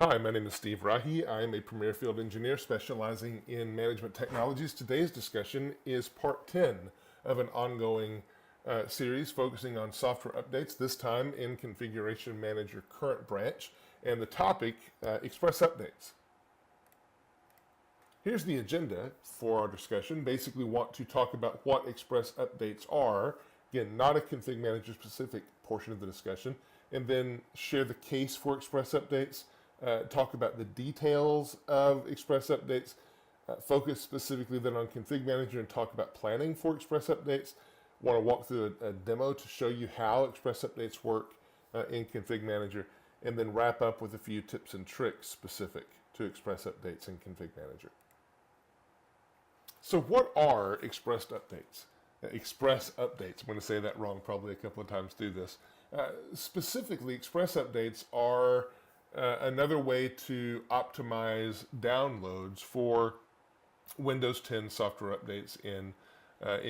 Hi, my name is Steve Rahi. I am a premier field engineer specializing in management technologies. Today's discussion is part 10 of an ongoing series focusing on software updates, this time in Configuration Manager current branch, and the topic, Express Updates. Here's the agenda for our discussion. Basically want to talk about what Express Updates are, again, not a Config Manager specific portion of the discussion, and then share the case for Express Updates, talk about the details of Express Updates, focus specifically then on Config Manager and talk about planning for Express Updates. Want to walk through a demo to show you how Express Updates work in Config Manager, and then wrap up with a few tips and tricks specific to Express Updates in Config Manager. So what are Express Updates? Express Updates, I'm going to say that wrong probably a couple of times through this. Specifically, Express Updates are another way to optimize downloads for Windows 10 software updates in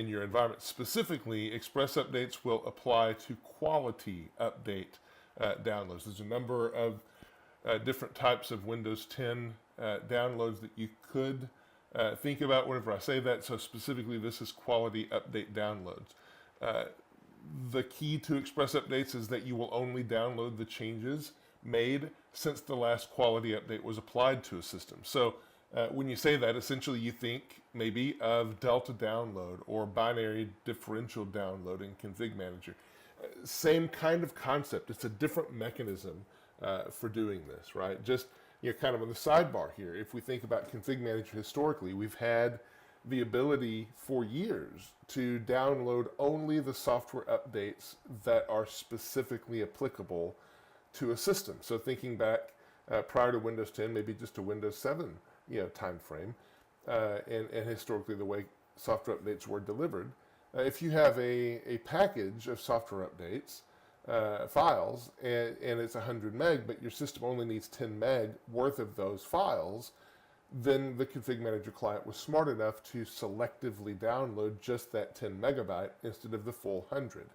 your environment. Specifically, Express Updates will apply to quality update downloads. There's a number of different types of Windows 10 downloads that you could think about whenever I say that. So specifically, this is quality update downloads. The key to Express Updates is that you will only download the changes made since the last quality update was applied to a system. So when you say that, essentially you think maybe of delta download or binary differential download in Config Manager. Same kind of concept. It's a different mechanism for doing this, right? Just kind of on the sidebar here, if we think about Config Manager historically, we've had the ability for years to download only the software updates that are specifically applicable to a system. So thinking back prior to Windows 10, maybe just a Windows 7 time frame, and historically the way software updates were delivered. If you have a package of software updates files and it's 100 meg, but your system only needs 10 meg worth of those files, then the Config Manager client was smart enough to selectively download just that 10 megabyte instead of the full 100.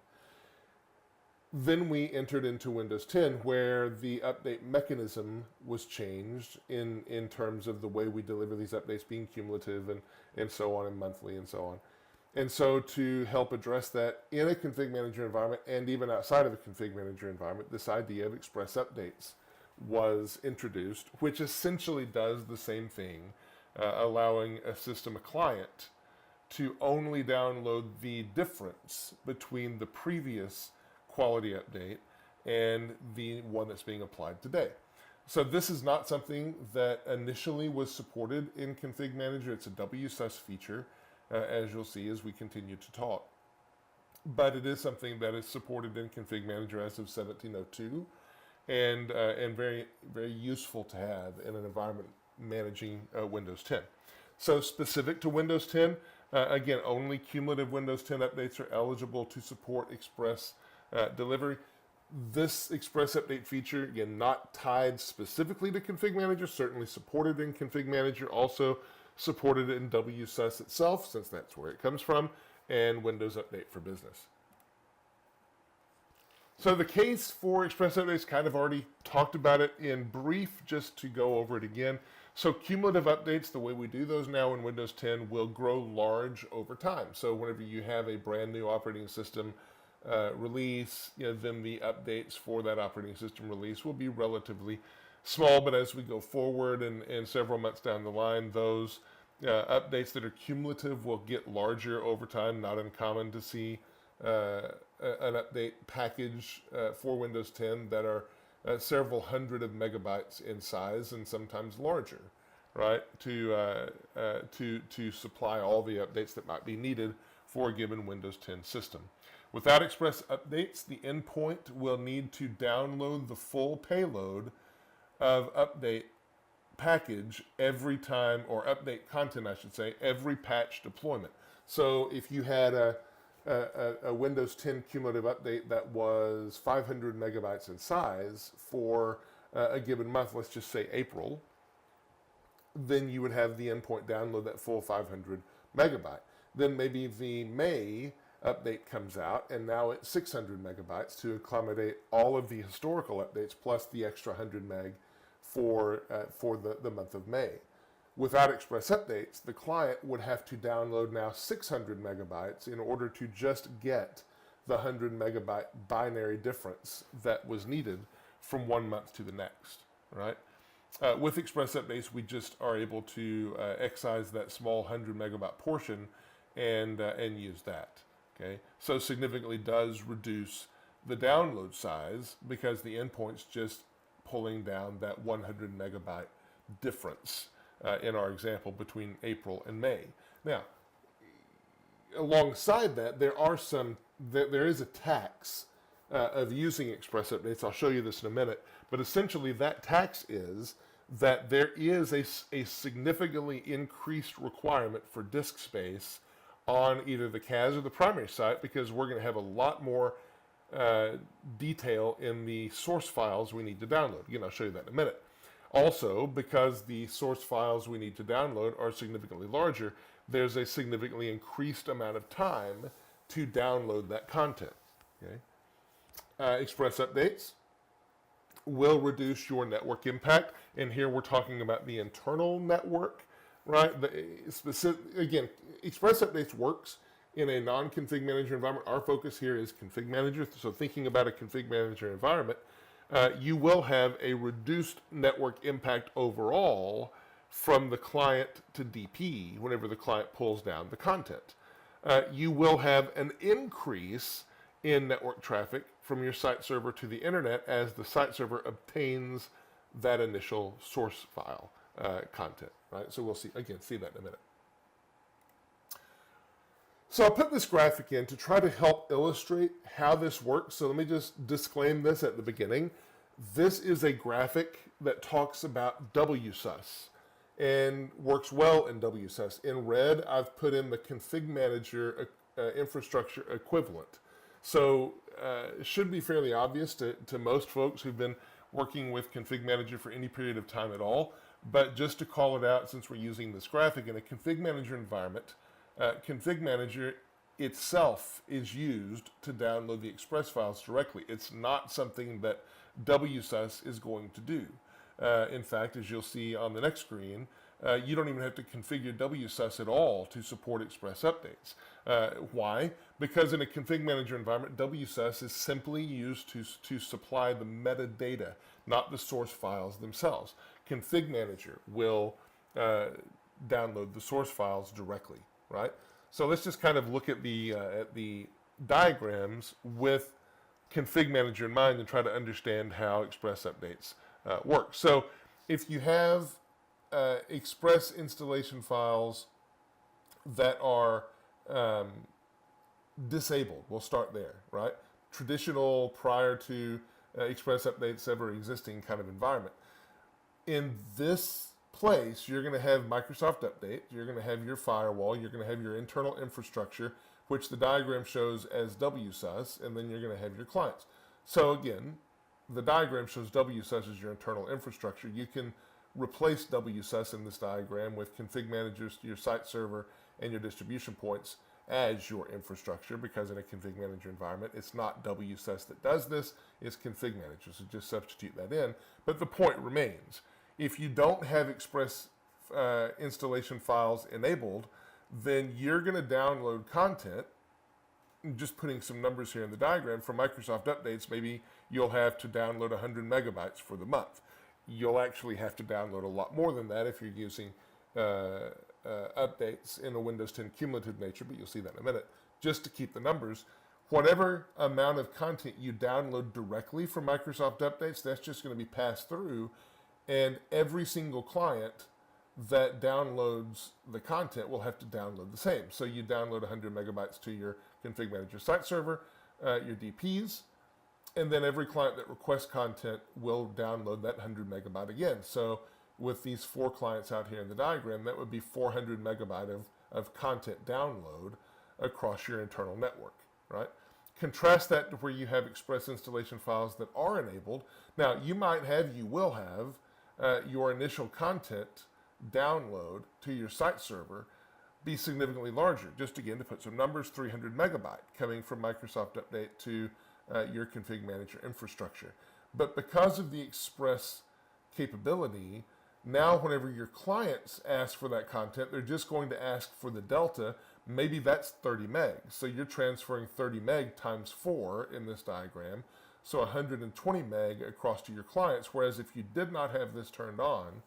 Then we entered into Windows 10 where the update mechanism was changed in terms of the way we deliver these updates being cumulative and so on, and monthly and so on. And so to help address that in a Config Manager environment and even outside of a Config Manager environment, this idea of Express Updates was introduced, which essentially does the same thing, allowing a system, a client, to only download the difference between the previous quality update and the one that's being applied today. So this is not something that initially was supported in Config Manager. It's a WSUS feature, as you'll see as we continue to talk. But it is something that is supported in Config Manager as of 1702, and very, very useful to have in an environment managing Windows 10. So specific to Windows 10, again, only cumulative Windows 10 updates are eligible to support Express delivery. This Express Update feature, again, not tied specifically to Config Manager, certainly supported in Config Manager, also supported in WSUS itself, since that's where it comes from, and Windows Update for Business. So the case for Express Updates, kind of already talked about it in brief, just to go over it again. So cumulative updates, the way we do those now in Windows 10, will grow large over time. So whenever you have a brand new operating system release, then the updates for that operating system release will be relatively small, but as we go forward and several months down the line, those updates that are cumulative will get larger over time. Not uncommon to see an update package for Windows 10 that are several hundred of megabytes in size and sometimes larger, right, to supply all the updates that might be needed for a given Windows 10 system. Without Express Updates, the endpoint will need to download the full payload of update package every time, or update content, I should say, every patch deployment. So if you had a Windows 10 cumulative update that was 500 megabytes in size for a given month, let's just say April, then you would have the endpoint download that full 500 megabyte. Then maybe the May update comes out, and now it's 600 megabytes to accommodate all of the historical updates plus the extra 100 meg for the month of May. Without Express updates, the client would have to download now 600 megabytes in order to just get the 100 megabyte binary difference that was needed from one month to the next, right? With Express updates, we just are able to excise that small 100 megabyte portion and use that, okay? So significantly does reduce the download size because the endpoint's just pulling down that 100 megabyte difference in our example between April and May. Now, alongside that, there is a tax of using Express updates. I'll show you this in a minute, but essentially that tax is that there is a significantly increased requirement for disk space on either the CAS or the primary site because we're going to have a lot more detail in the source files we need to download. Again, I'll show you that in a minute. Also, because the source files we need to download are significantly larger, there's a significantly increased amount of time to download that content. Okay? Express updates will reduce your network impact, and here we're talking about the internal network, right? Again, Express updates works in a non-config manager environment. Our focus here is config manager, so thinking about a config manager environment, you will have a reduced network impact overall from the client to DP whenever the client pulls down the content. You will have an increase in network traffic from your site server to the internet as the site server obtains that initial source file content, right? So we'll see that in a minute. So I'll put this graphic in to try to help illustrate how this works. So let me just disclaim this at the beginning. This is a graphic that talks about WSUS and works well in WSUS. In red, I've put in the config manager infrastructure equivalent. So it should be fairly obvious to most folks who've been working with config manager for any period of time at all. But just to call it out, since we're using this graphic in a config manager environment, config manager itself is used to download the Express files directly. It's not something that WSUS is going to do. In fact, as you'll see on the next screen, you don't even have to configure WSUS at all to support Express updates. Why? Because in a config manager environment, WSUS is simply used to supply the metadata, not the source files themselves. Config manager will download the source files directly, right? So let's just kind of look at the diagrams with config manager in mind and try to understand how Express updates work. So if you have Express installation files that are disabled, we'll start there, right? Traditional prior to Express updates ever existing kind of environment. In this place, you're going to have Microsoft Update, you're going to have your firewall, you're going to have your internal infrastructure, which the diagram shows as WSUS, and then you're going to have your clients. So again, the diagram shows WSUS as your internal infrastructure. You can replace WSUS in this diagram with config managers, your site server, and your distribution points as your infrastructure, because in a config manager environment, it's not WSUS that does this, it's config manager, so just substitute that in. But the point remains, if you don't have Express installation files enabled, then you're going to download content, just putting some numbers here in the diagram, for Microsoft updates. Maybe you'll have to download 100 megabytes for the month. You'll actually have to download a lot more than that if you're using updates in a Windows 10 cumulative nature, but you'll see that in a minute. Just to keep the numbers, whatever amount of content you download directly from Microsoft updates, that's just going to be passed through, and every single client that downloads the content will have to download the same. So you download 100 megabytes to your config manager site server, your DPs, and then every client that requests content will download that 100 megabyte again. So with these 4 clients out here in the diagram, that would be 400 megabyte of content download across your internal network, right? Contrast that to where you have Express installation files that are enabled. Now, you will have your initial content download to your site server be significantly larger. Just again, to put some numbers, 300 megabyte coming from Microsoft Update to your config manager infrastructure. But because of the Express capability, now whenever your clients ask for that content, they're just going to ask for the delta. Maybe that's 30 meg. So you're transferring 30 meg times 4 in this diagram. So 120 meg across to your clients. Whereas if you did not have this turned on,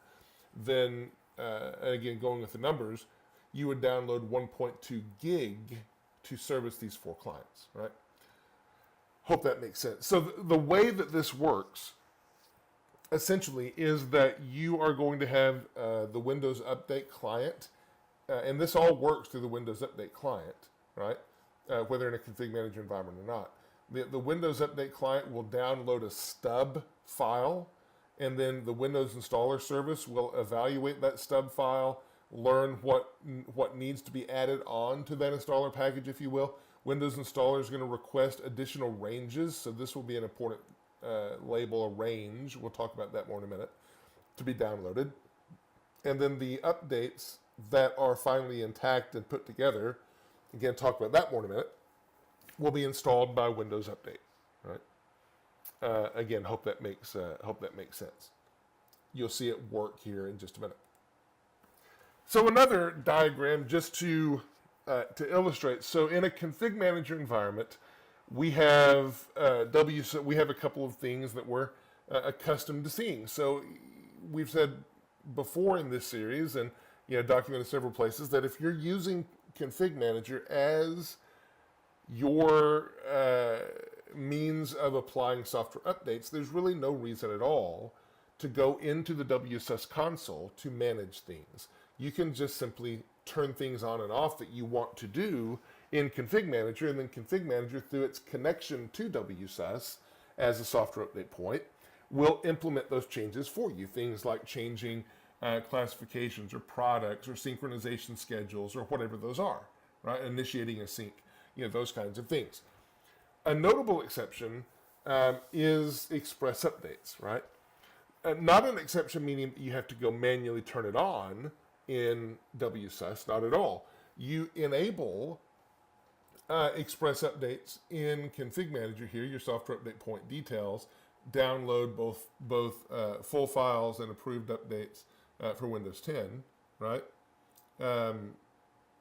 then, and again, going with the numbers, you would download 1.2 gig to service these 4 clients, right? Hope that makes sense. So the way that this works essentially is that you are going to have the Windows Update client, and this all works through the Windows Update client, right? Whether in a config manager environment or not. The Windows Update client will download a stub file, and then the Windows Installer service will evaluate that stub file, learn what needs to be added on to that installer package, if you will. Windows Installer is going to request additional ranges, so this will be an important label, a range. We'll talk about that more in a minute, to be downloaded. And then the updates that are finally intact and put together, again, talk about that more in a minute, will be installed by Windows Update, right? Again, hope that makes sense. You'll see it work here in just a minute. So another diagram just to illustrate. So in a config manager environment, we have we have a couple of things that we're accustomed to seeing. So we've said before in this series, and documented several places, that if you're using config manager as your means of applying software updates, there's really no reason at all to go into the WSUS console to manage things. You can just simply turn things on and off that you want to do in Config Manager, and then Config Manager, through its connection to WSUS as a software update point, will implement those changes for you. Things like changing classifications or products or synchronization schedules or whatever those are, right? Initiating a sync, those kinds of things. A notable exception is express updates, right? Not an exception meaning that you have to go manually turn it on in WSUS, not at all. You enable express updates in Config Manager here, your software update point details, download both full files and approved updates for Windows 10, right? But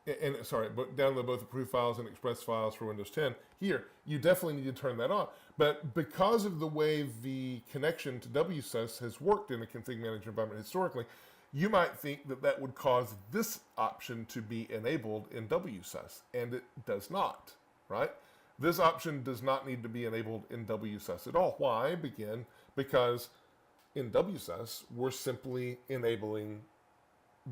download both approved files and express files for Windows 10. Here, you definitely need to turn that on. But because of the way the connection to WSUS has worked in a config manager environment historically, you might think that that would cause this option to be enabled in WSUS, and it does not, right? This option does not need to be enabled in WSUS at all. Why? Because in WSUS, we're simply enabling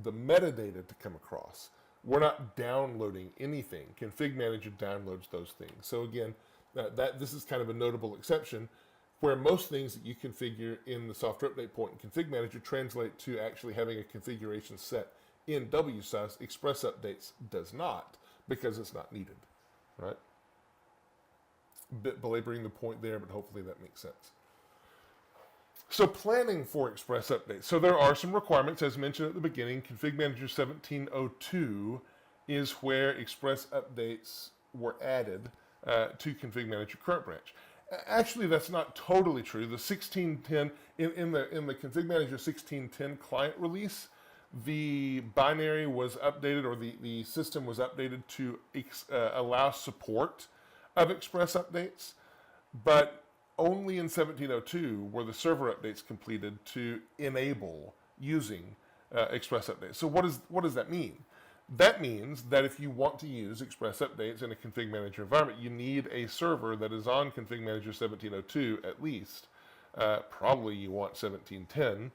the metadata to come across. We're not downloading anything. Config Manager downloads those things. So again, this is kind of a notable exception, where most things that you configure in the software update point and Config Manager translate to actually having a configuration set in WSUS. Express updates does not, because it's not needed, right? Bit belaboring the point there, but hopefully that makes sense. So planning for express updates. So there are some requirements, as mentioned at the beginning. Config Manager 1702 is where express updates were added to Config Manager current branch. Actually, that's not totally true. The 1610 in the Config Manager 1610 client release, the binary was updated, or the system was updated to allow support of express updates, but only in 1702 were the server updates completed to enable using express updates. So what does that mean? That means that if you want to use express updates in a config manager environment, you need a server that is on config manager 1702 at least. Probably you want 1710.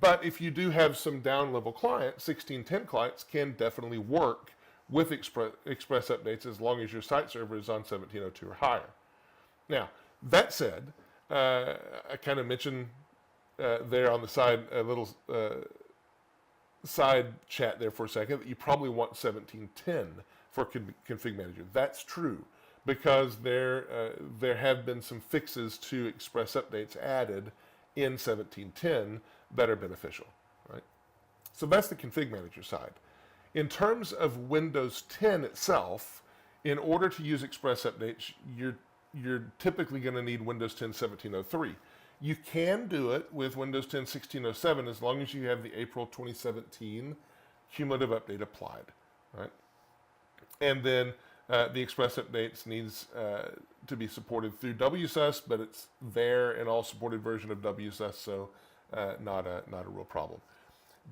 But if you do have some down level clients, 1610 clients can definitely work with express updates as long as your site server is on 1702 or higher. Now, that said, I kind of mentioned there on the side a little side chat there for a second that you probably want 1710 for config manager. That's true, because there have been some fixes to express updates added in 1710 that are beneficial, right? So that's the config manager side. In terms of Windows 10 itself, in order to use express updates, you're typically going to need Windows 10 1703. You can do it with Windows 10 1607 as long as you have the April 2017 cumulative update applied, right? And then the Express updates needs to be supported through WSUS, but it's there in all supported version of WSUS, so not a real problem.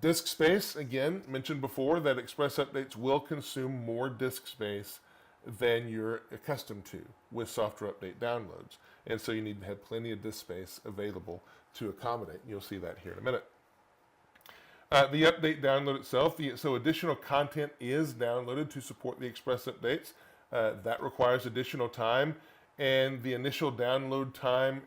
Disk space, again, mentioned before that Express updates will consume more disk space than you're accustomed to with software update downloads. And so you need to have plenty of disk space available to accommodate. You'll see that here in a minute. The update download itself, so additional content is downloaded to support the Express updates. That requires additional time, and the initial download time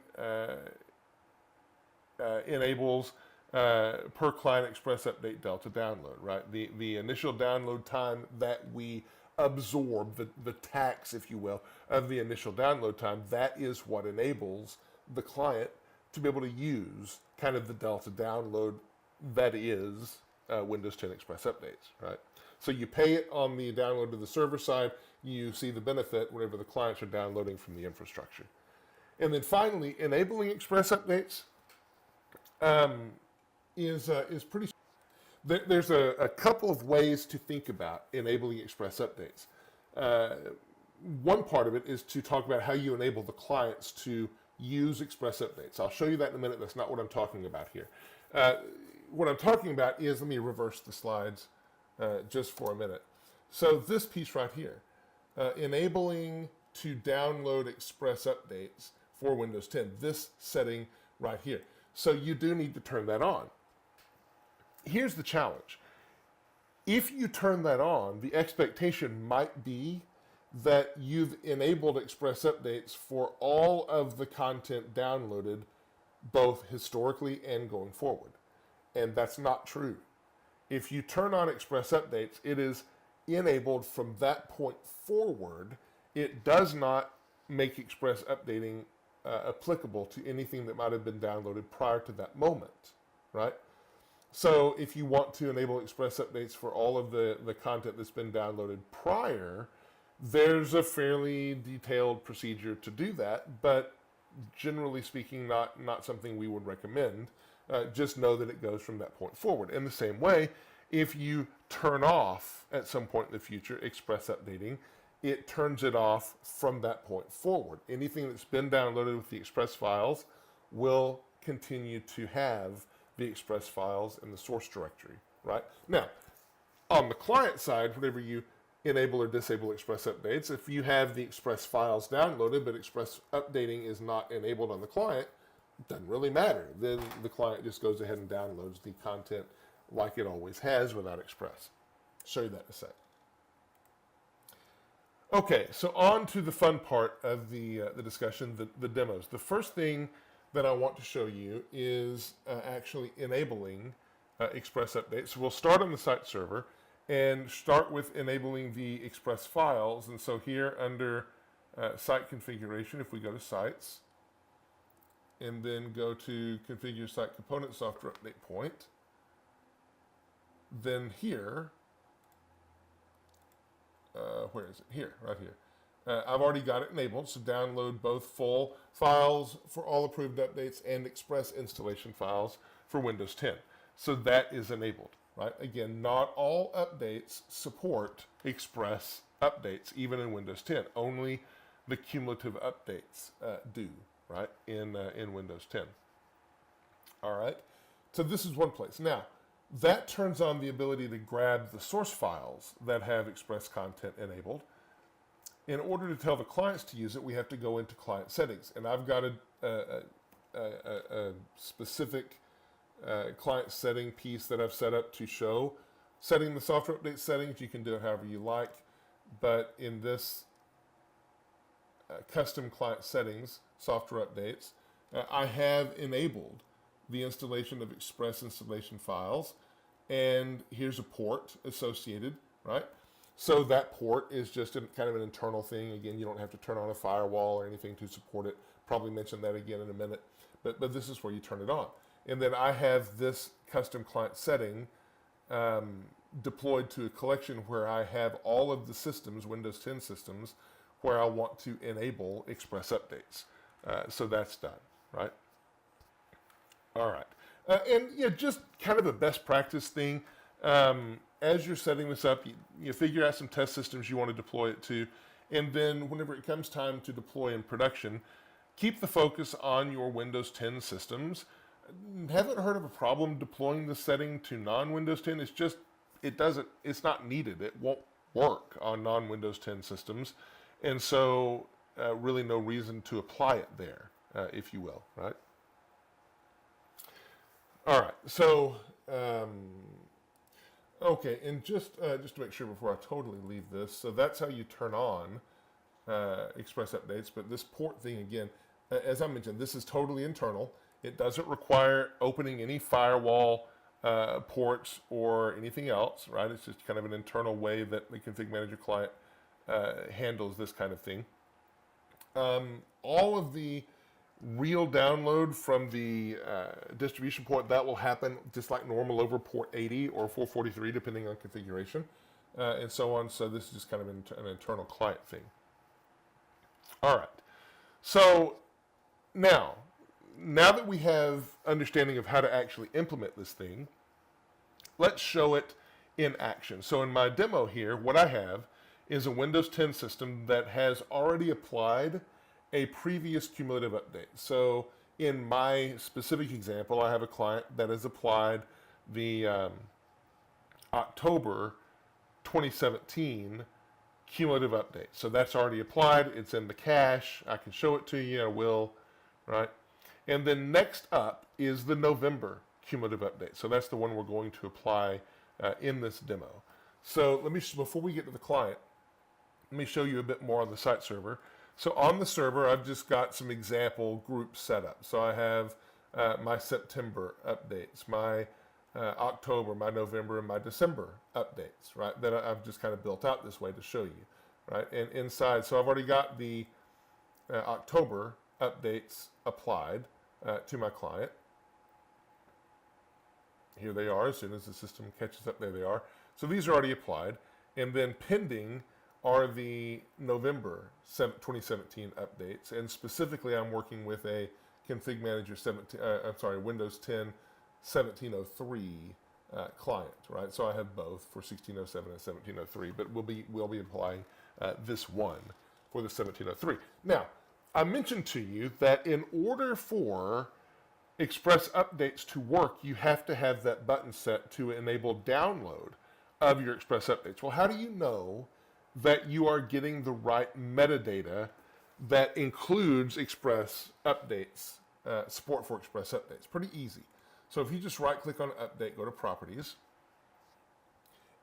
enables per client Express update delta download, right? The initial download time that we absorb, the tax, if you will, of the initial download time, that is what enables the client to be able to use kind of the delta download that is Windows 10 Express updates, right? So you pay it on the download to the server side, you see the benefit whenever the clients are downloading from the infrastructure. And then finally, enabling Express updates is pretty. There's a couple of ways to think about enabling Express updates. One part of it is to talk about how you enable the clients to use Express updates. I'll show you that in a minute. That's not what I'm talking about here. What I'm talking about is, let me reverse the slides just for a minute. So this piece right here, enabling to download Express updates for Windows 10, this setting right here. So you do need to turn that on. Here's the challenge. If you turn that on, the expectation might be that you've enabled Express updates for all of the content downloaded, both historically and going forward. And that's not true. If you turn on Express updates, it is enabled from that point forward. It does not make Express updating applicable to anything that might have been downloaded prior to that moment, right? So if you want to enable Express updates for all of the content that's been downloaded prior, there's a fairly detailed procedure to do that, but generally speaking, not something we would recommend. Just know that it goes from that point forward. In the same way, if you turn off at some point in the future Express updating, it turns it off from that point forward. Anything that's been downloaded with the Express files will continue to have the Express files in the source directory, right? Now, on the client side, whenever you enable or disable Express updates, if you have the Express files downloaded but Express updating is not enabled on the client, it doesn't really matter. Then the client just goes ahead and downloads the content like it always has without Express. I'll show you that in a sec. Okay, so on to the fun part of the discussion, the demos. The first thing that I want to show you is actually enabling Express updates. So we'll start on the site server and start with enabling the Express files. And so here under site configuration, if we go to sites and then go to configure site component software update point, then here, where is it? Here, right here. I've already got it enabled, so download both full files for all approved updates and Express installation files for Windows 10. So that is enabled, right? Again, not all updates support Express updates, even in Windows 10. Only the cumulative updates do, right, in Windows 10. All right, so this is one place. Now, that turns on the ability to grab the source files that have Express content enabled. In order to tell the clients to use it, we have to go into client settings. And I've got a specific client setting piece that I've set up to show setting the software update settings. You can do it however you like. But in this custom client settings, software updates, I have enabled the installation of Express installation files. And here's a port associated, right? So that port is just kind of an internal thing. Again, you don't have to turn on a firewall or anything to support it. Probably mention that again in a minute. But this is where you turn it on. And then I have this custom client setting deployed to a collection where I have all of the systems, Windows 10 systems, where I want to enable Express updates. So that's done, right? All right. And yeah, just kind of a best practice thing. As you're setting this up, you figure out some test systems you want to deploy it to. And then whenever it comes time to deploy in production, keep the focus on your Windows 10 systems. Haven't heard of a problem deploying the setting to non-Windows 10. It's just, it's not needed. It won't work on non-Windows 10 systems. And so really no reason to apply it there, if you will, right? All right, so, okay, and just to make sure before I totally leave this, so that's how you turn on Express updates, but this port thing, again, as I mentioned, this is totally internal. It doesn't require opening any firewall ports or anything else, right? It's just kind of an internal way that the ConfigMgr client handles this kind of thing. All of the real download from the distribution port, that will happen just like normal over port 80 or 443, depending on configuration, and so on. So this is just kind of an internal client thing. All right. So now that we have understanding of how to actually implement this thing, let's show it in action. So in my demo here, what I have is a Windows 10 system that has already applied a previous cumulative update. So in my specific example, I have a client that has applied the October 2017 cumulative update. So that's already applied. It's in the cache. I can show it to you. I will, right? And then next up is the November cumulative update. So that's the one we're going to apply in this demo. So before we get to the client, let me show you a bit more on the site server. So on the server, I've just got some example groups set up. So I have my September updates, my October, my November, and my December updates, right? That I've just kind of built out this way to show you, right? And inside, so I've already got the October updates applied to my client. Here they are. As soon as the system catches up, there they are. So these are already applied. And then pending are the November 2017 updates, and specifically I'm working with a ConfigMgr Windows 10 1703 client, right? So I have both for 1607 and 1703, but we'll be applying this one for the 1703. Now, I mentioned to you that in order for Express updates to work, you have to have that button set to enable download of your Express updates. Well, how do you know that you are getting the right metadata that includes Express updates, support for Express updates? Pretty easy. So if you just right-click on Update, go to Properties,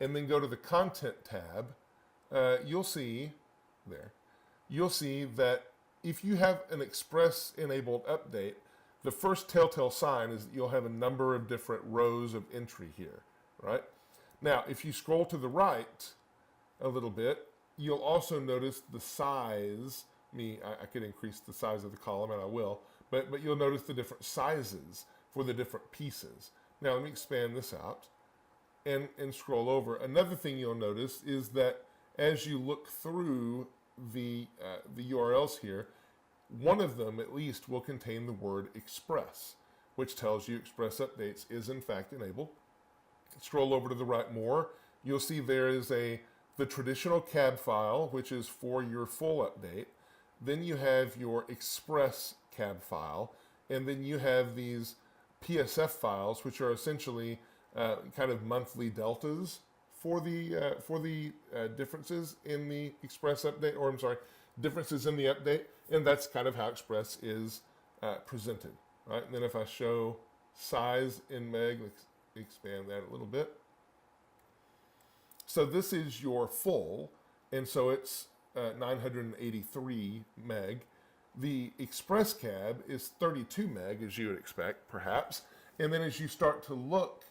and then go to the Content tab, you'll see that if you have an Express-enabled update, the first telltale sign is that you'll have a number of different rows of entry here, right? Now, if you scroll to the right a little bit, you'll also notice the size. I could increase the size of the column, and I will, but you'll notice the different sizes for the different pieces. Now, let me expand this out and scroll over. Another thing you'll notice is that as you look through the URLs here, one of them at least will contain the word Express, which tells you Express Updates is in fact enabled. Scroll over to the right more. You'll see there is the traditional cab file, which is for your full update. Then you have your Express cab file, and then you have these PSF files, which are essentially kind of monthly deltas for the differences in the Express update, or I'm sorry, differences in the update, and that's kind of how Express is presented, right? And then if I show size in meg, let's expand that a little bit. So this is your full, and so it's 983 meg. The Express cab is 32 meg, as you would expect, perhaps. And then as you start to look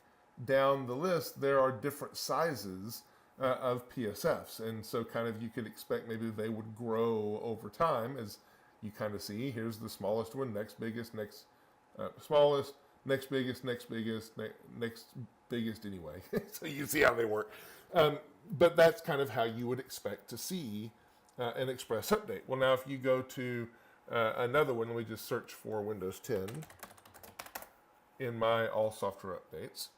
down the list, there are different sizes of PSFs. And so kind of you could expect maybe they would grow over time, as you kind of see. Here's the smallest one, next biggest, next smallest, next biggest, next biggest, next biggest anyway. So you see how they work. But that's kind of how you would expect to see an Express update. Well, now if you go to another one, let me just search for Windows 10 in my all software updates.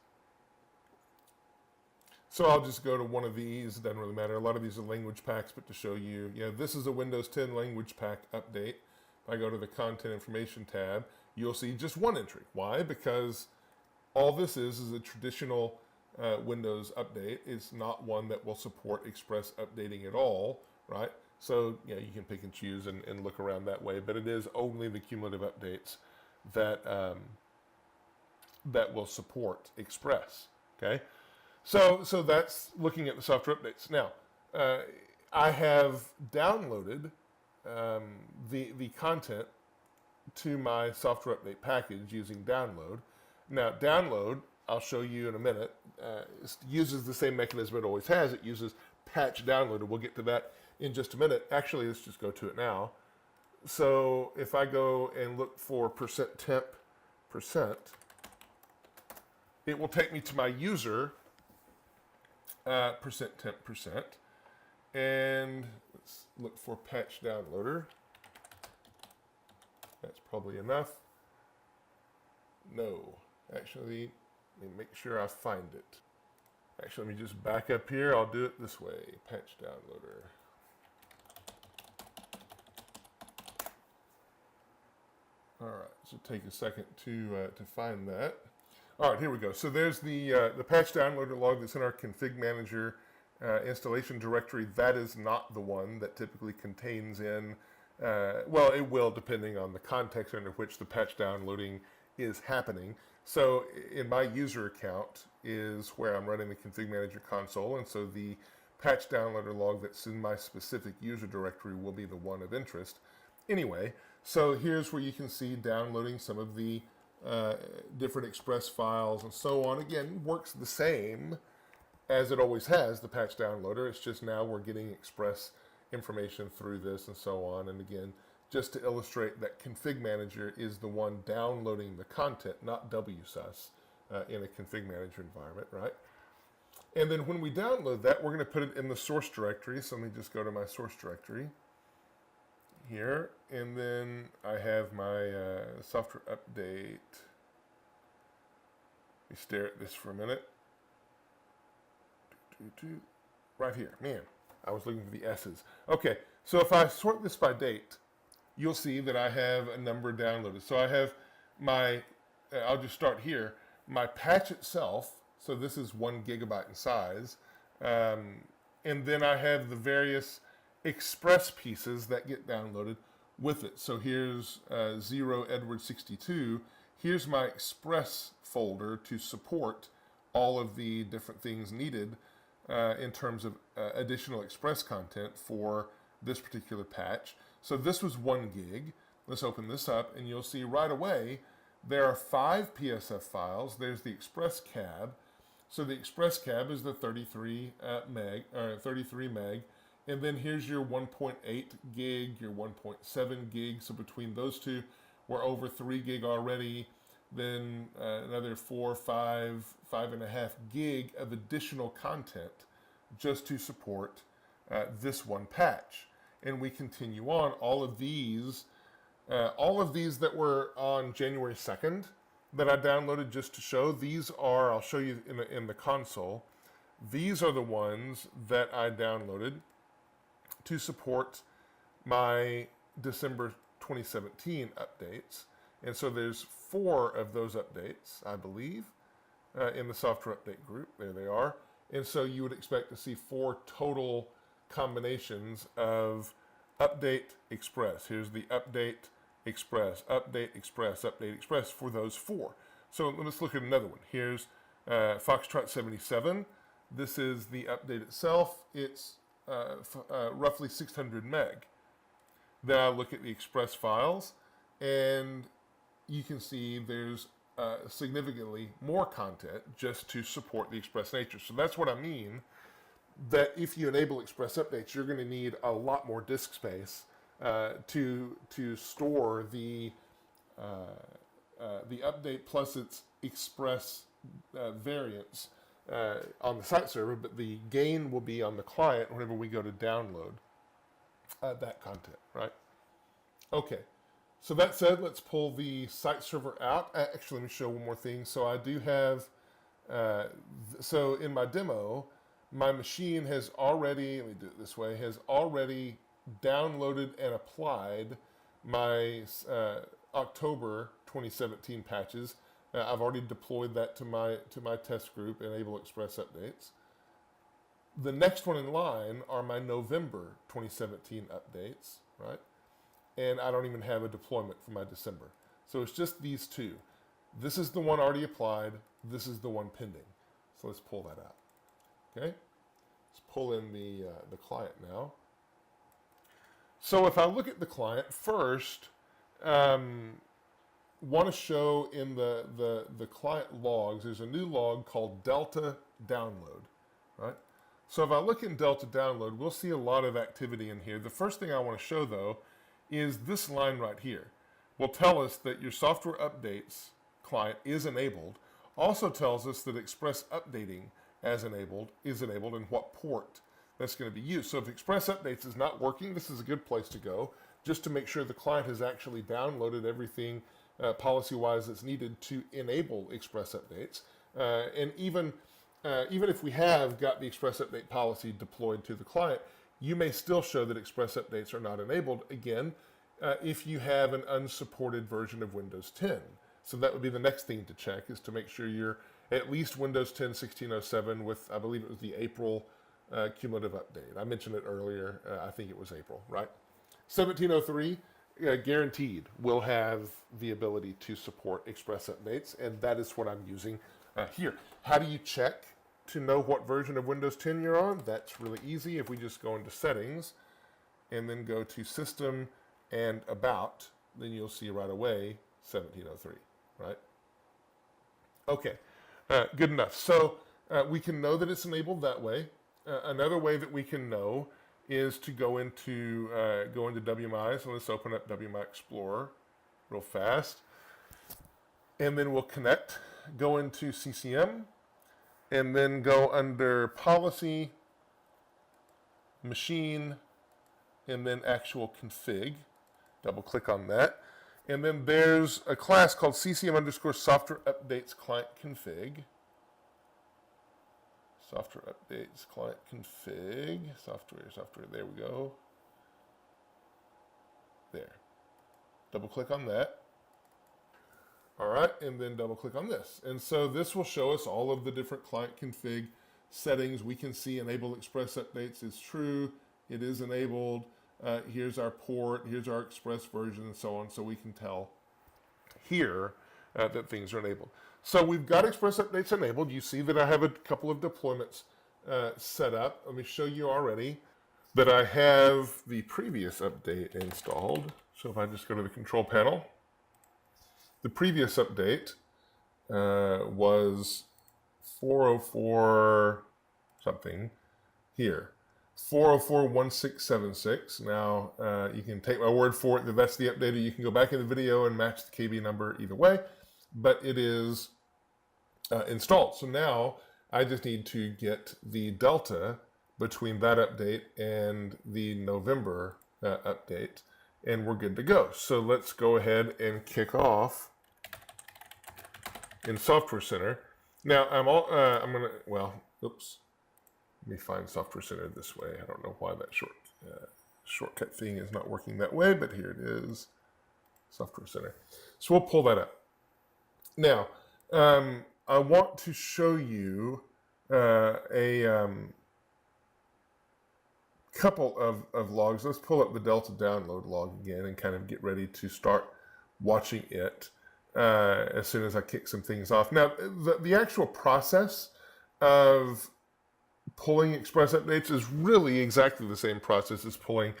So I'll just go to one of these. It doesn't really matter. A lot of these are language packs, but to show you, this is a Windows 10 language pack update. If I go to the Content Information tab, you'll see just one entry. Why? Because all this is a traditional Windows update. It's not one that will support Express updating at all, right? So you can pick and choose and look around that way, but it is only the cumulative updates that that will support Express. Okay, so that's looking at the software updates. Now, I have downloaded the content to my software update package using download. Now, download, I'll show you in a minute, uses the same mechanism it always has. It uses patch downloader. We'll get to that in just a minute. Actually, let's just go to it now. So if I go and look for %temp%, it will take me to my user %temp%, and let's look for patch downloader. That's probably enough. No, actually, let me make sure I find it. Actually, let me just back up here. I'll do it this way, patch downloader. All right, so take a second to find that. All right, here we go. So there's the patch downloader log that's in our ConfigMgr installation directory. That is not the one that typically contains in, well, it will depending on the context under which the patch downloading is happening. So in my user account is where I'm running the ConfigMgr console, and so the patch downloader log that's in my specific user directory will be the one of interest. Anyway, so here's where you can see downloading some of the different Express files and so on. Again, works the same as it always has, the patch downloader. It's just now we're getting Express information through this and so on. And again, just to illustrate that ConfigMgr is the one downloading the content, not WSUS in a ConfigMgr environment, right? And then when we download that, we're going to put it in the source directory. So let me just go to my source directory here, and then I have my software update. Let me stare at this for a minute. Right here. Man, I was looking for the S's. Okay, so if I sort this by date, you'll see that I have a number downloaded. So I have my, I'll just start here, my patch itself. So this is 1 gigabyte in size. And then I have the various Express pieces that get downloaded with it. So here's 0edward62. Here's my Express folder to support all of the different things needed in terms of additional Express content for this particular patch. So this was 1 gig. Let's open this up, and you'll see right away there are 5 PSF files. There's the Express cab. So the Express cab is the 33 meg, and then here's your 1.8 gig, your 1.7 gig. So between those two, we're over 3 gig already. Then another 4, 5, 5.5 gig of additional content just to support this one patch. And we continue on. All of these that were on January 2nd that I downloaded just to show, these are, I'll show you in the console. These are the ones that I downloaded to support my December 2017 updates. And so there's 4 of those updates, I believe, in the software update group. There they are. And so you would expect to see 4 total combinations of update Express. Here's the update Express, update Express, update Express for those 4. So let's look at another one. Here's Foxtrot 77. This is the update itself. It's roughly 600 meg. Then I look at the Express files, and you can see there's significantly more content just to support the Express nature. So that's what I mean, that if you enable Express updates, you're going to need a lot more disk space to store the update plus its Express variants on the site server, but the gain will be on the client whenever we go to download that content, right? Okay, So that said, let's pull the site server out. Actually, let me show one more thing. So I do have, so in my demo, my machine has already, let me do it this way, has already downloaded and applied my October 2017 patches. I've already deployed that to my test group, Enable Express Updates. The next one in line are my November 2017 updates, right? And I don't even have a deployment for my December. So it's just these two. This is the one already applied. This is the one pending. So let's pull that out. Okay? Let's pull in the client now. So if I look at the client first, want to show in the client logs, there's a new log called Delta Download, right? So if I look in Delta Download, we'll see a lot of activity in here. The first thing I want to show, though, is this line right here. Will tell us that your software updates client is enabled. Also tells us that Express Updating is enabled and what port that's going to be used. So if Express Updates is not working, this is a good place to go, just to make sure the client has actually downloaded everything policy-wise that's needed to enable Express Updates. And even if we have got the Express Update policy deployed to the client, you may still show that Express Updates are not enabled, again, if you have an unsupported version of Windows 10. So that would be the next thing to check, is to make sure you're at least Windows 10 1607 with, I believe it was the April cumulative update. I mentioned it earlier. I think it was April, right? 1703, guaranteed, will have the ability to support Express Updates, and that is what I'm using here. How do you check to know what version of Windows 10 you're on? That's really easy. If we just go into Settings and then go to System and About, then you'll see right away 1703, right? Okay, good enough. So we can know that it's enabled that way. Another way that we can know is to go into WMy. So let's open up WMy Explorer real fast. And then we'll connect, go into CCM, and then go under Policy, Machine, and then Actual Config. Double click on that. And then there's a class called CCM_software updates client config. Software updates client config. Software, there we go. There. Double click on that. All right, and then double click on this. And so this will show us all of the different client config settings. We can see Enable Express Updates is true. It is enabled. Here's our port. Here's our Express version and so on. So we can tell here that things are enabled. So we've got Express Updates enabled. You see that I have a couple of deployments set up. Let me show you already that I have the previous update installed. So if I just go to the control panel, the previous update was 404 something here. 4041676. Now, you can take my word for it that that's the update. You can go back in the video and match the KB number either way, but it is installed. So now I just need to get the delta between that update and the November update, and we're good to go. So let's go ahead and kick off in Software Center. Now I'm gonna, well, oops. Let me find Software Center this way. I don't know why that shortcut thing is not working that way, but here it is, Software Center. So we'll pull that up. Now, I want to show you a couple of logs. Let's pull up the Delta Download log again and kind of get ready to start watching it as soon as I kick some things off. Now, the actual process of pulling Express Updates is really exactly the same process as pulling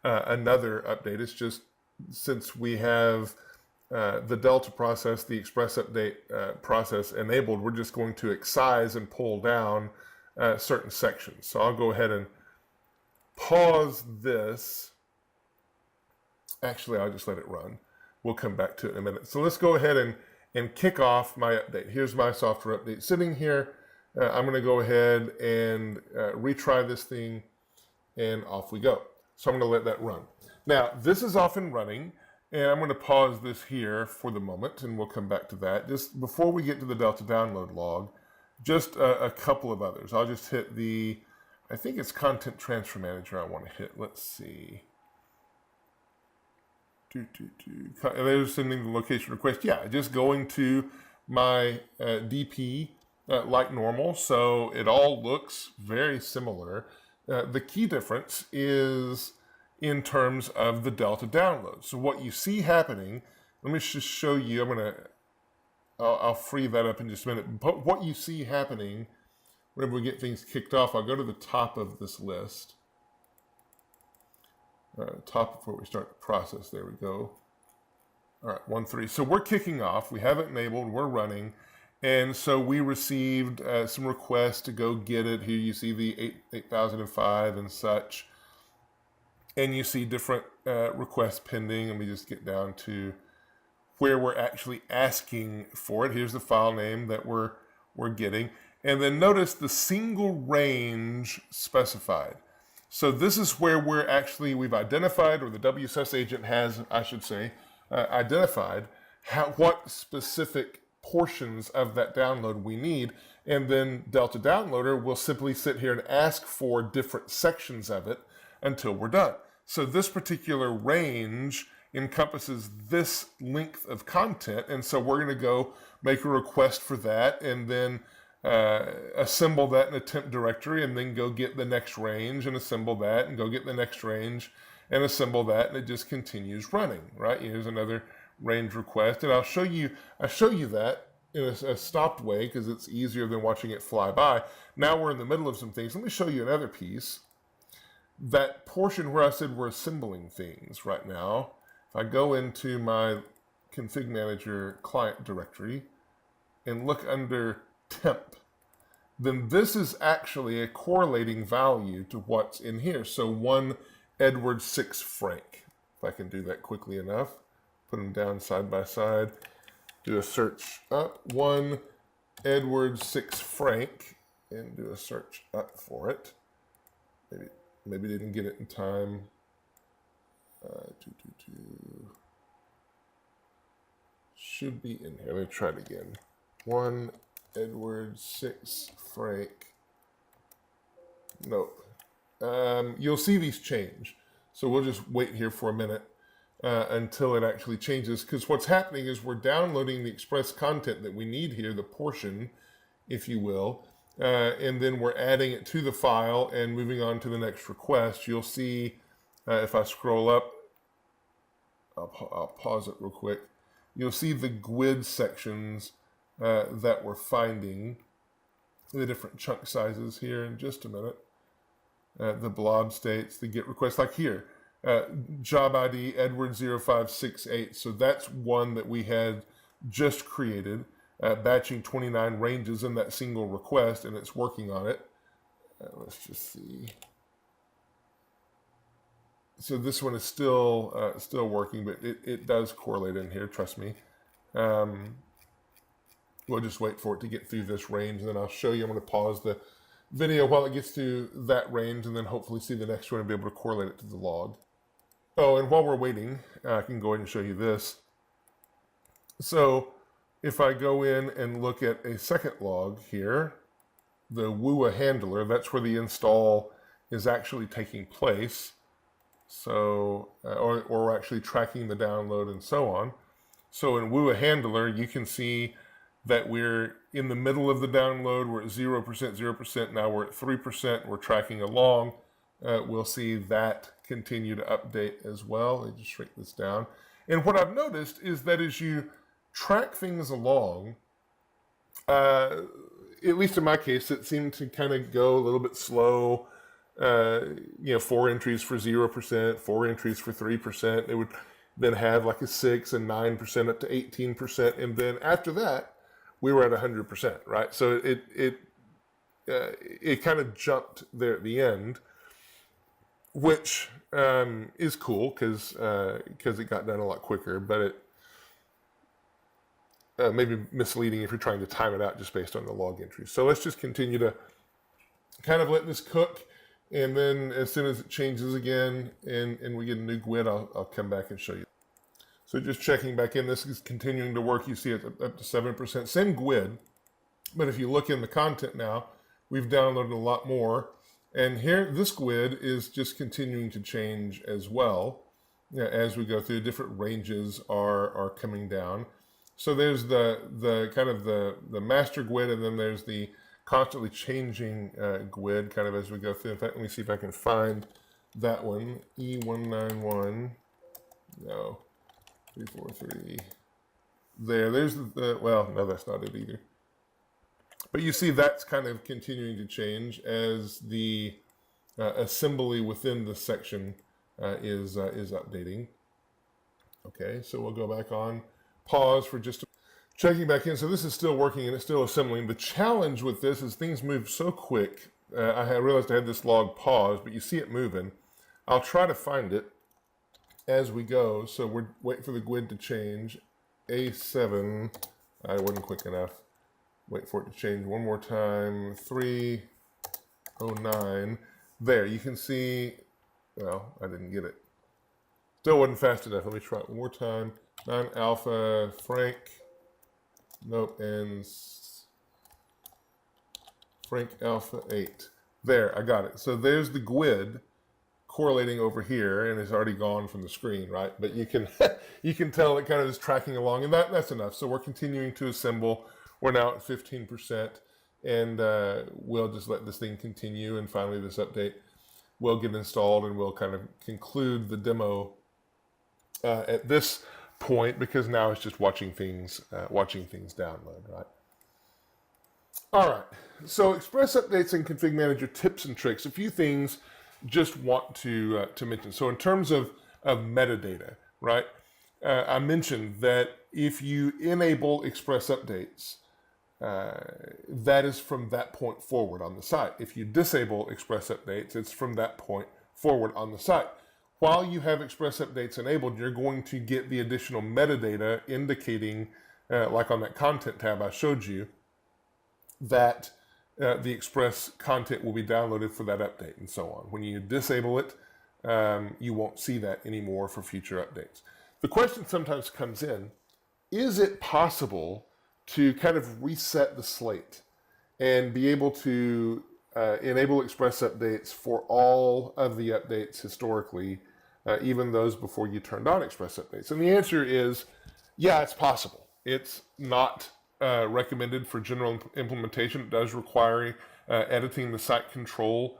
another update. It's just since we have the Delta process, the Express Update process enabled, we're just going to excise and pull down certain sections. So I'll go ahead and pause this. Actually, I'll just let it run. We'll come back to it in a minute. So let's go ahead and kick off my update. Here's my software update sitting here. I'm going to go ahead and retry this thing, and off we go. So I'm going to let that run. Now, this is off and running, And I'm going to pause this here for the moment, and we'll come back to that. Just before we get to the Delta download log, just a couple of others. I'll just hit the, I think it's Content Transfer Manager I want to hit. Let's see. They're sending the location request. Yeah, just going to my DP like normal. So it all looks very similar. The key difference is in terms of the Delta download. So what you see happening, let me just show you. I'll free that up in just a minute. But what you see happening whenever we get things kicked off, I'll go to the top of this list. Top of where we start the process. There we go. All right, 1.3. So we're kicking off. We have it enabled. We're running. And so we received some requests to go get it. Here you see the 8005 and such. And you see different requests pending. And we just get down to where we're actually asking for it. Here's the file name that we're getting. And then notice the single range specified. So this is where we've identified, or the WSUS agent has, I should say, identified what specific portions of that download we need. And then Delta Downloader will simply sit here and ask for different sections of it until we're done. So this particular range encompasses this length of content. And so we're going to go make a request for that and then assemble that in a temp directory and then go get the next range and assemble that and go get the next range and assemble that, and it just continues running, right? Here's another range request, and I'll show you that in a stopped way because it's easier than watching it fly by. Now we're in the middle of some things. Let me show you another piece. That portion where I said we're assembling things right now, if I go into my ConfigMgr client directory and look under temp, then this is actually a correlating value to what's in here. So 1 Edward 6 Frank. If I can do that quickly enough, put them down side by side, do a search up, 1 Edward 6 Frank, and do a search up for it. Maybe didn't get it in time. Should be in here. Let me try it again. 1 Edward 6 Frank. Nope. You'll see these change. So we'll just wait here for a minute until it actually changes, because what's happening is we're downloading the express content that we need here, the portion, if you will, and then we're adding it to the file and moving on to the next request. You'll see if I scroll up, I'll pause it real quick. You'll see the GUID sections that we're finding, the different chunk sizes here in just a minute. The blob states, the get request, like here, job ID Edward 0568. So that's one that we had just created, batching 29 ranges in that single request, and it's working on it. Let's just see. So this one is still working, but it does correlate in here, trust me. We'll just wait for it to get through this range, and then I'll show you. I'm going to pause the video while it gets to that range, and then hopefully see the next one and be able to correlate it to the log. Oh, and while we're waiting, I can go ahead and show you this. So if I go in and look at a second log here, the WUA handler, that's where the install is actually taking place. So, or we're actually tracking the download and so on. So in WUA handler, you can see that we're in the middle of the download. We're at 0%, 0%. Now we're at 3%. We're tracking along. We'll see that continue to update as well. Let me just shrink this down. And what I've noticed is that as you track things along, at least in my case, it seemed to kind of go a little bit slow. 4 entries for 0%, 4 entries for 3%. It would then have like a 6 and 9% up to 18. And then after that, we were at 100%, right? So it kind of jumped there at the end, which is cool because it got done a lot quicker, but it may be misleading if you're trying to time it out just based on the log entries. So let's just continue to kind of let this cook, and then as soon as it changes again and we get a new GUID, I'll come back and show you. So just checking back in, this is continuing to work. You see it up to 7%. Same GUID, but if you look in the content now, we've downloaded a lot more. And here, this GUID is just continuing to change as well. As we go through, different ranges are coming down. So there's the kind of the master GUID, and then there's the constantly changing GUID kind of as we go through. In fact, let me see if I can find that one. E191, no, 343. There's the, well, no, that's not it either. But you see that's kind of continuing to change as the assembly within the section is updating. Okay, so we'll go back on, pause for just checking back in. So this is still working and it's still assembling. The challenge with this is things move so quick. I realized I had this log paused, but you see it moving. I'll try to find it as we go. So we're waiting for the GUID to change. A7, I wasn't quick enough. Wait for it to change one more time. 309. There, you can see, well, I didn't get it. Still wasn't fast enough. Let me try it one more time. 9 alpha, Frank. Nope, and Frank alpha 8. There, I got it. So there's the GUID correlating over here, and it's already gone from the screen, right? But you can you can tell it kind of is tracking along, and that's enough. So we're continuing to assemble. We're now at 15%, and we'll just let this thing continue, and finally this update will get installed, and we'll kind of conclude the demo at this point, because now it's just watching things download, right? All right, so Express updates and ConfigMgr tips and tricks. A few things just want to mention. So in terms of metadata, right? I mentioned that if you enable Express updates, that is from that point forward on the site. If you disable Express updates, it's from that point forward on the site. While you have Express updates enabled, you're going to get the additional metadata indicating, like on that content tab I showed you, that the Express content will be downloaded for that update and so on. When you disable it, you won't see that anymore for future updates. The question sometimes comes in, is it possible to kind of reset the slate and be able to enable Express updates for all of the updates historically, even those before you turned on Express updates? And the answer is, yeah, it's possible. It's not recommended for general implementation. It does require editing the site control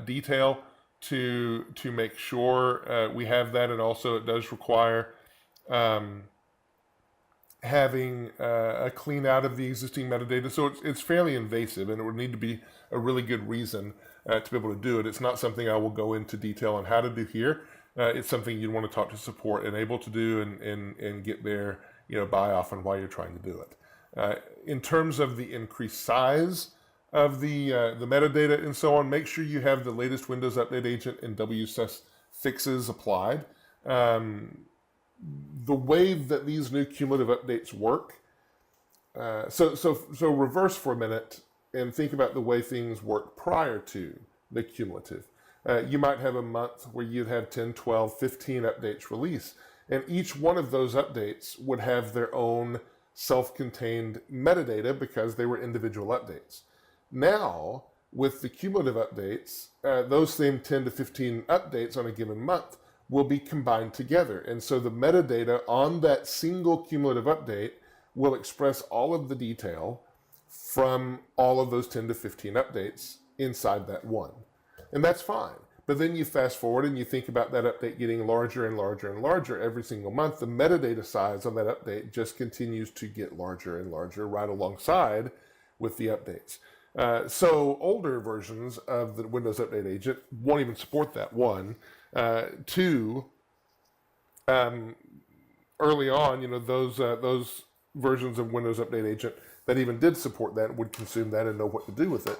detail to make sure we have that, and also it does require having a clean out of the existing metadata. So it's fairly invasive, and it would need to be a really good reason to be able to do it. It's not something I will go into detail on how to do here. It's something you'd want to talk to support and able to do and get their buy off on why you're trying to do it. In terms of the increased size of the metadata and so on, make sure you have the latest Windows Update Agent and WSUS fixes applied. The way that these new cumulative updates work, so reverse for a minute and think about the way things work prior to the cumulative. You might have a month where you'd have 10, 12, 15 updates release, and each one of those updates would have their own self-contained metadata because they were individual updates. Now, with the cumulative updates, those same 10 to 15 updates on a given month will be combined together. And so the metadata on that single cumulative update will express all of the detail from all of those 10 to 15 updates inside that one. And that's fine. But then you fast forward and you think about that update getting larger and larger and larger every single month. The metadata size on that update just continues to get larger and larger right alongside with the updates. So older versions of the Windows Update Agent won't even support that, one. Two, early on, those versions of Windows Update Agent that even did support that, would consume that and know what to do with it,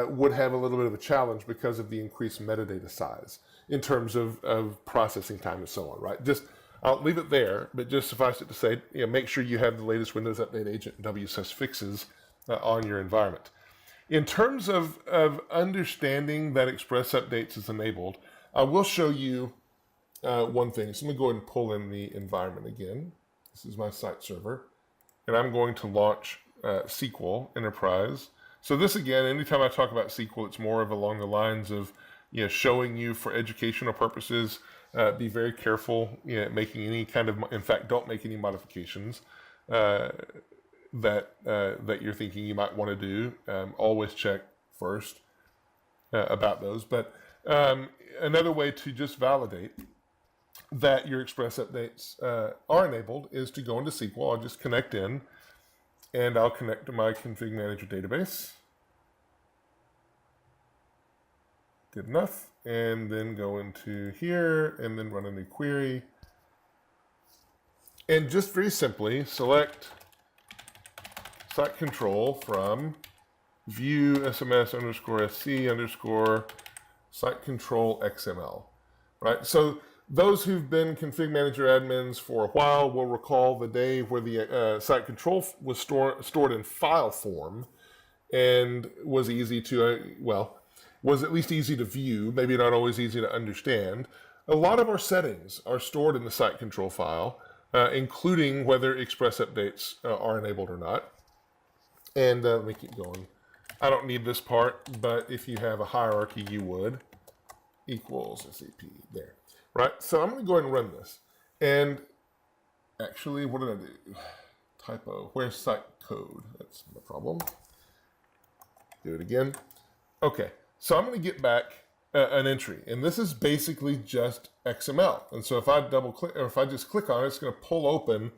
would have a little bit of a challenge because of the increased metadata size in terms of processing time and so on, right? I'll leave it there, but just suffice it to say, make sure you have the latest Windows Update Agent and WSUS fixes on your environment. In terms of understanding that Express Updates is enabled, I will show you one thing. So let me go ahead and pull in the environment again. This is my site server. And I'm going to launch SQL Enterprise. So this, again, anytime I talk about SQL, it's more of along the lines of showing you for educational purposes. Be very careful making any kind of, in fact, don't make any modifications that you're thinking you might want to do. Always check first about those. But another way to just validate that your Express updates are enabled is to go into SQL. I'll just connect in, and I'll connect to my ConfigMgr database. Good enough. And then go into here, and then run a new query. And just very simply, select site control from view SMS _ SC _ site control XML. Right? So those who've been ConfigMgr admins for a while will recall the day where the site control was stored in file form and was easy to, was at least easy to view, maybe not always easy to understand. A lot of our settings are stored in the site control file, including whether Express updates are enabled or not. And let me keep going. I don't need this part, but if you have a hierarchy, you would. Equals SAP, there. Right, so I'm going to go ahead and run this. And actually, what did I do? Typo. Where's site code? That's the problem. Do it again. Okay, so I'm going to get back an entry. And this is basically just XML. And so if I double click, or if I just click on it, it's going to pull open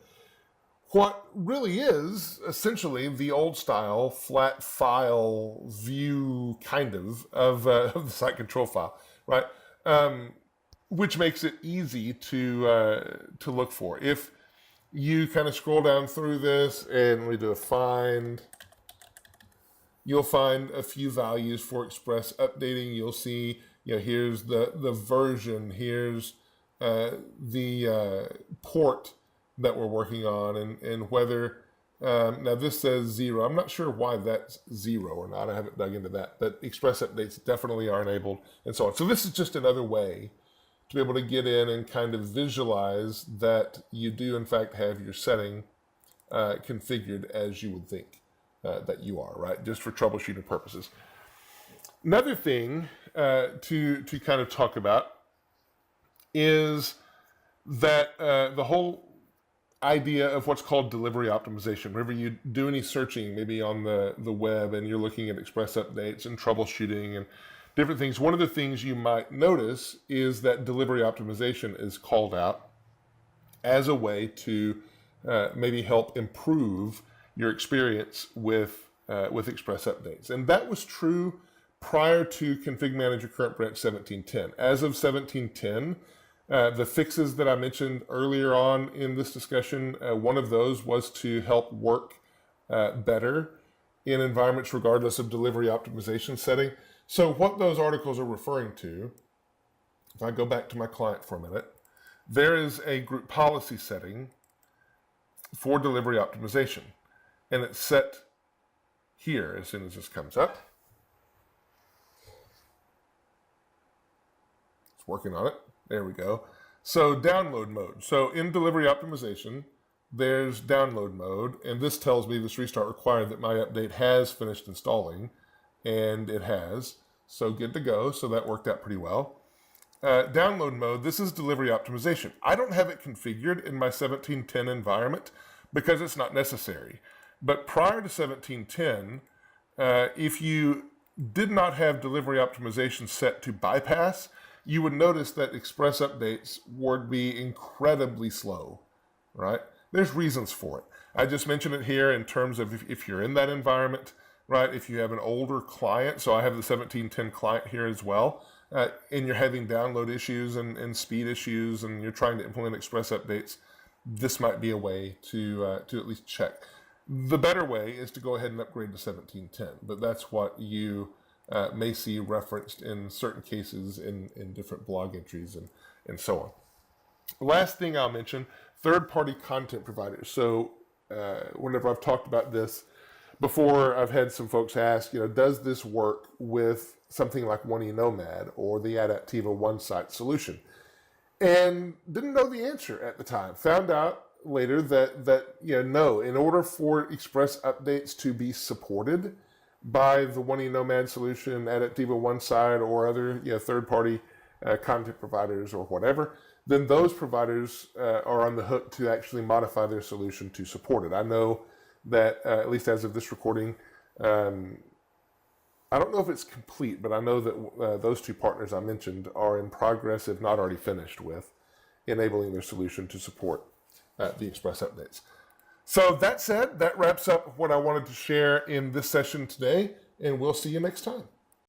what really is essentially the old style flat file view kind of the site control file, right? Which makes it easy to look for. If you kind of scroll down through this and we do a find, you'll find a few values for Express updating. You'll see, here's the version, here's the port that we're working on, and whether, now this says 0. I'm not sure why that's 0 or not. I haven't dug into that, but Express updates definitely are enabled and so on. So this is just another way to be able to get in and kind of visualize that you do in fact have your setting configured as you would think that you are, right? Just for troubleshooting purposes. Another thing to kind of talk about is that the whole idea of what's called delivery optimization. Whenever you do any searching, maybe on the web, and you're looking at Express updates and troubleshooting and different things, one of the things you might notice is that delivery optimization is called out as a way to maybe help improve your experience with Express updates. And that was true prior to ConfigMgr Current Branch 1710. As of 1710, the fixes that I mentioned earlier on in this discussion, one of those was to help work better in environments regardless of delivery optimization setting. So what those articles are referring to, if I go back to my client for a minute, there is a group policy setting for delivery optimization. And it's set here as soon as this comes up. It's working on it. There we go. So download mode. So in delivery optimization, there's download mode. And this tells me this restart required that my update has finished installing. And it has. So good to go. So that worked out pretty well. Download mode, this is delivery optimization. I don't have it configured in my 1710 environment because it's not necessary. But prior to 1710, if you did not have delivery optimization set to bypass, you would notice that Express updates would be incredibly slow, right? There's reasons for it. I just mentioned it here in terms of if you're in that environment, right? If you have an older client, so I have the 1710 client here as well, and you're having download issues and speed issues, and you're trying to implement Express updates, this might be a way to at least check. The better way is to go ahead and upgrade to 1710, but that's what you may see referenced in certain cases in different blog entries and so on. Last thing I'll mention, third-party content providers. So whenever I've talked about this before, I've had some folks ask, does this work with something like WMy Nomad or the Adaptiva one-site solution? and didn't know the answer at the time. Found out later that no, in order for Express updates to be supported by the One Nomad solution, Adaptiva OneSide, or other third-party content providers or whatever, then those providers are on the hook to actually modify their solution to support it. I know that at least as of this recording, I don't know if it's complete, but I know that those two partners I mentioned are in progress, if not already finished, with enabling their solution to support the Express updates. So that said, that wraps up what I wanted to share in this session today, and we'll see you next time.